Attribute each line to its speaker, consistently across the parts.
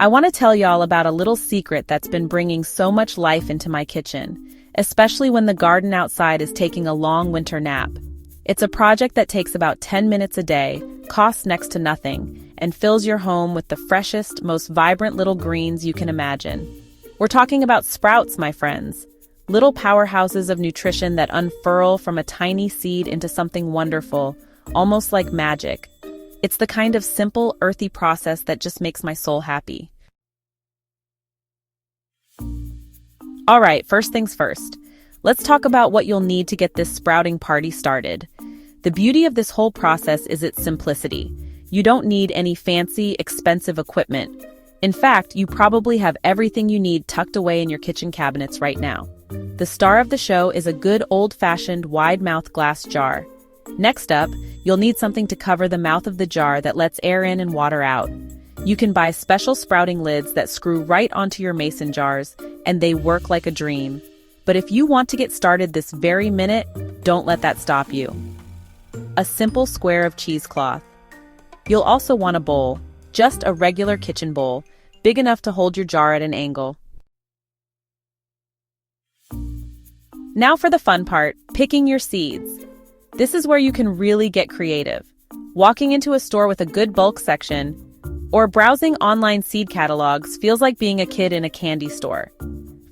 Speaker 1: I want to tell y'all about a little secret that's been bringing so much life into my kitchen, especially when the garden outside is taking a long winter nap. It's a project that takes about 10 minutes a day, costs next to nothing, and fills your home with the freshest, most vibrant little greens you can imagine. We're talking about sprouts, my friends. Little powerhouses of nutrition that unfurl from a tiny seed into something wonderful, almost like magic. It's the kind of simple, earthy process that just makes my soul happy. All right, first things first. Let's talk about what you'll need to get this sprouting party started. The beauty of this whole process is its simplicity. You don't need any fancy, expensive equipment. In fact, you probably have everything you need tucked away in your kitchen cabinets right now. The star of the show is a good old-fashioned wide-mouth glass jar. Next up, you'll need something to cover the mouth of the jar that lets air in and water out. You can buy special sprouting lids that screw right onto your mason jars, and they work like a dream. But if you want to get started this very minute, don't let that stop you. A simple square of cheesecloth. You'll also want a bowl, just a regular kitchen bowl, big enough to hold your jar at an angle. Now for the fun part, picking your seeds. This is where you can really get creative. Walking into a store with a good bulk section, or browsing online seed catalogs feels like being a kid in a candy store.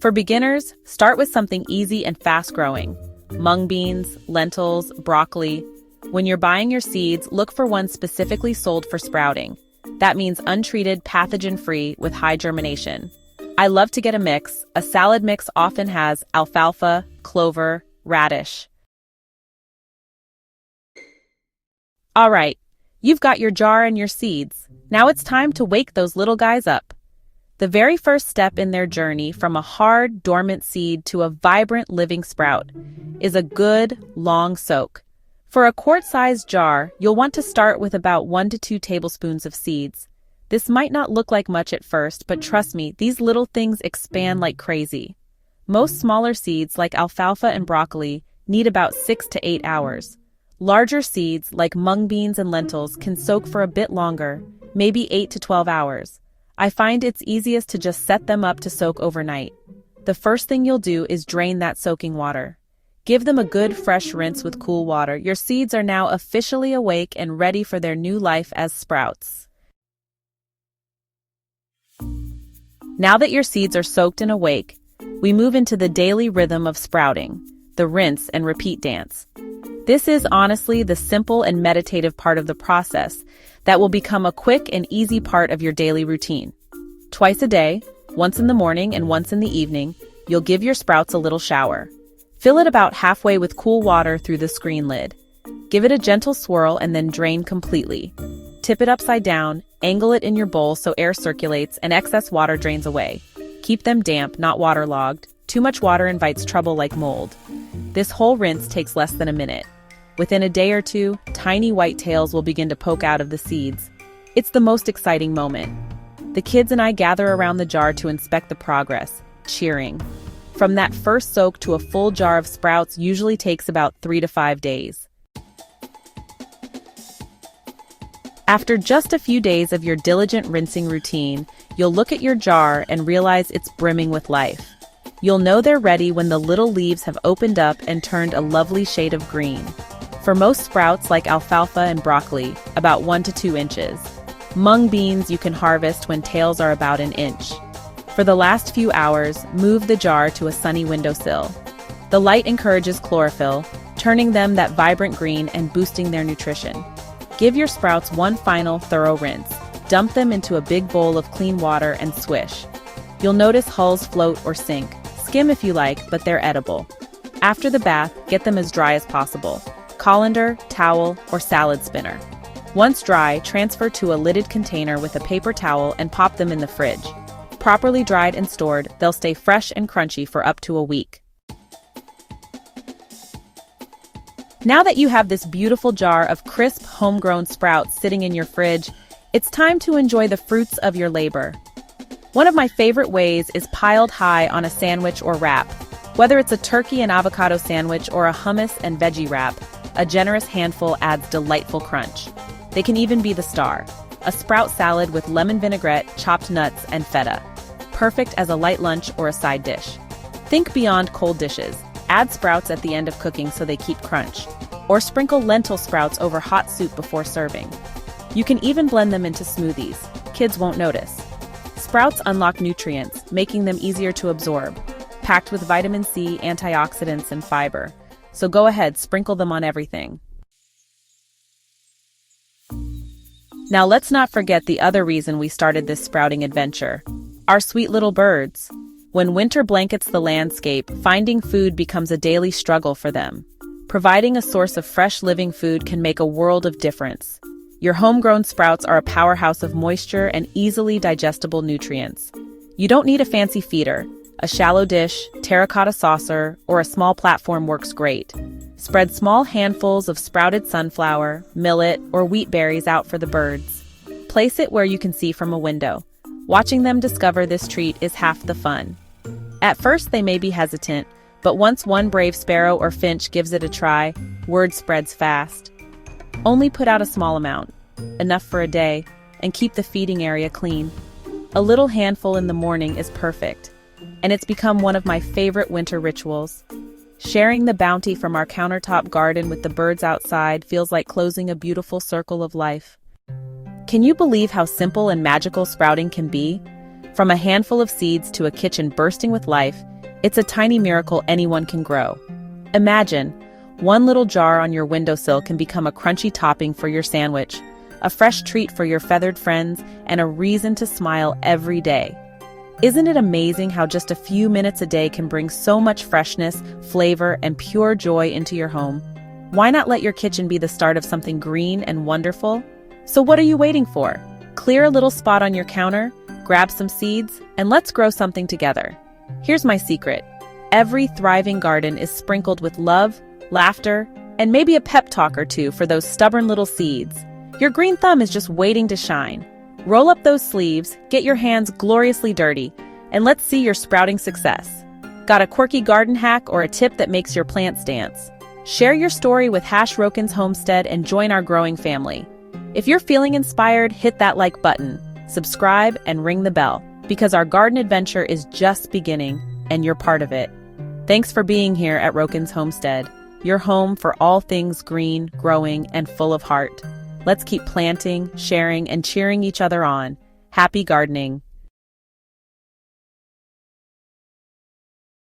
Speaker 1: For beginners, start with something easy and fast-growing. Mung beans, lentils, broccoli. When you're buying your seeds, look for ones specifically sold for sprouting. That means untreated, pathogen-free with high germination. I love to get a mix. A salad mix often has alfalfa, clover, radish. All right, you've got your jar and your seeds. Now it's time to wake those little guys up. The very first step in their journey from a hard, dormant seed to a vibrant, living sprout is a good, long soak. For a quart-sized jar, you'll want to start with about 1 to 2 tablespoons of seeds. This might not look like much at first, but trust me, these little things expand like crazy. Most smaller seeds, like alfalfa and broccoli, need about 6 to 8 hours. Larger seeds, like mung beans and lentils, can soak for a bit longer, maybe 8 to 12 hours. I find it's easiest to just set them up to soak overnight. The first thing you'll do is drain that soaking water. Give them a good fresh rinse with cool water. Your seeds are now officially awake and ready for their new life as sprouts. Now that your seeds are soaked and awake, we move into the daily rhythm of sprouting, the rinse and repeat dance. This is honestly the simple and meditative part of the process that will become a quick and easy part of your daily routine. Twice a day, once in the morning and once in the evening, you'll give your sprouts a little shower. Fill it about halfway with cool water through the screen lid. Give it a gentle swirl and then drain completely. Tip it upside down, angle it in your bowl so air circulates and excess water drains away. Keep them damp, not waterlogged. Too much water invites trouble like mold. This whole rinse takes less than a minute. Within a day or two, tiny white tails will begin to poke out of the seeds. It's the most exciting moment. The kids and I gather around the jar to inspect the progress, cheering. From that first soak to a full jar of sprouts usually takes about 3 to 5 days. After just a few days of your diligent rinsing routine, you'll look at your jar and realize it's brimming with life. You'll know they're ready when the little leaves have opened up and turned a lovely shade of green. For most sprouts like alfalfa and broccoli, about 1 to 2 inches. Mung beans you can harvest when tails are about an inch. For the last few hours, move the jar to a sunny windowsill. The light encourages chlorophyll, turning them that vibrant green and boosting their nutrition. Give your sprouts one final thorough rinse. Dump them into a big bowl of clean water and swish. You'll notice hulls float or sink. Skim if you like, but they're edible. After the bath, get them as dry as possible. Colander, towel, or salad spinner. Once dry, transfer to a lidded container with a paper towel and pop them in the fridge. Properly dried and stored, they'll stay fresh and crunchy for up to a week. Now that you have this beautiful jar of crisp, homegrown sprouts sitting in your fridge, it's time to enjoy the fruits of your labor. One of my favorite ways is piled high on a sandwich or wrap. Whether it's a turkey and avocado sandwich or a hummus and veggie wrap, a generous handful adds delightful crunch. They can even be the star. A sprout salad with lemon vinaigrette, chopped nuts, and feta. Perfect as a light lunch or a side dish. Think beyond cold dishes. Add sprouts at the end of cooking so they keep crunch. Or sprinkle lentil sprouts over hot soup before serving. You can even blend them into smoothies. Kids won't notice. Sprouts unlock nutrients, making them easier to absorb, packed with vitamin C, antioxidants, and fiber. So go ahead, sprinkle them on everything. Now let's not forget the other reason we started this sprouting adventure. Our sweet little birds. When winter blankets the landscape, finding food becomes a daily struggle for them. Providing a source of fresh living food can make a world of difference. Your homegrown sprouts are a powerhouse of moisture and easily digestible nutrients. You don't need a fancy feeder. A shallow dish, terracotta saucer, or a small platform works great. Spread small handfuls of sprouted sunflower, millet, or wheat berries out for the birds. Place it where you can see from a window. Watching them discover this treat is half the fun. At first they may be hesitant, but once one brave sparrow or finch gives it a try, word spreads fast. Only put out a small amount, enough for a day, and keep the feeding area clean. A little handful in the morning is perfect, and it's become one of my favorite winter rituals. Sharing the bounty from our countertop garden with the birds outside feels like closing a beautiful circle of life. Can you believe how simple and magical sprouting can be? From a handful of seeds to a kitchen bursting with life, it's a tiny miracle anyone can grow. Imagine, one little jar on your windowsill can become a crunchy topping for your sandwich, a fresh treat for your feathered friends, and a reason to smile every day. Isn't it amazing how just a few minutes a day can bring so much freshness, flavor, and pure joy into your home? Why not let your kitchen be the start of something green and wonderful? So what are you waiting for? Clear a little spot on your counter, grab some seeds, and let's grow something together. Here's my secret. Every thriving garden is sprinkled with love, laughter, and maybe a pep talk or two for those stubborn little seeds. Your green thumb is just waiting to shine. Roll up those sleeves, get your hands gloriously dirty, and let's see your sprouting success. Got a quirky garden hack or a tip that makes your plants dance? Share your story with #Rhokins Homestead and join our growing family. If you're feeling inspired, hit that like button, subscribe, and ring the bell, because our garden adventure is just beginning, and you're part of it. Thanks for being here at Rhokins Homestead, your home for all things green, growing, and full of heart. Let's keep planting, sharing, and cheering each other on. Happy gardening!